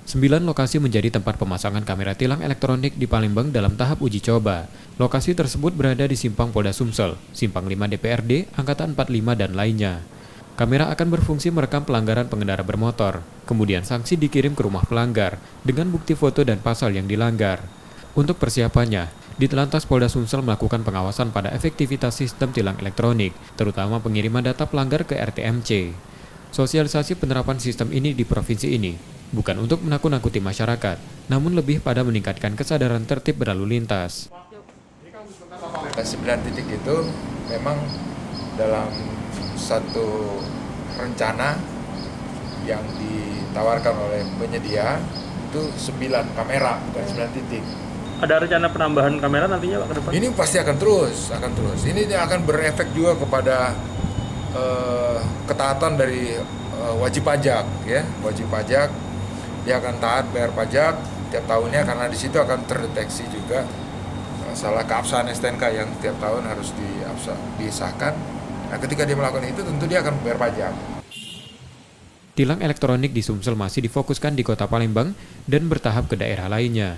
9 lokasi menjadi tempat pemasangan kamera tilang elektronik di Palembang dalam tahap uji coba. Lokasi tersebut berada di Simpang Polda Sumsel, Simpang 5 DPRD, Angkatan 45 dan lainnya. Kamera akan berfungsi merekam pelanggaran pengendara bermotor, kemudian sanksi dikirim ke rumah pelanggar dengan bukti foto dan pasal yang dilanggar. Untuk persiapannya, Ditlantas Polda Sumsel melakukan pengawasan pada efektivitas sistem tilang elektronik, terutama pengiriman data pelanggar ke RTMC. Sosialisasi penerapan sistem ini di provinsi ini bukan untuk menakut-nakuti masyarakat, namun lebih pada meningkatkan kesadaran tertib berlalu lintas. 9 titik itu memang dalam satu rencana yang ditawarkan oleh penyedia itu 9 kamera, bukan 9 titik. Ada rencana penambahan kamera nantinya Pak ke depan? Ini pasti akan terus. Ini akan berefek juga kepada ketaatan dari wajib pajak, ya. Wajib pajak dia akan taat bayar pajak tiap tahunnya karena di situ akan terdeteksi juga masalah keabsahan STNK yang tiap tahun harus disahkan. Nah, ketika dia melakukan itu tentu dia akan bayar pajak. Tilang elektronik di Sumsel masih difokuskan di Kota Palembang dan bertahap ke daerah lainnya.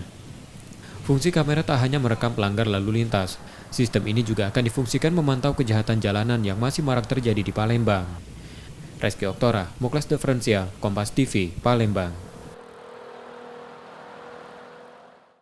Fungsi kamera tak hanya merekam pelanggar lalu lintas, sistem ini juga akan difungsikan memantau kejahatan jalanan yang masih marak terjadi di Palembang. Reski Oktora, Muklas Diferensial, Kompas TV, Palembang.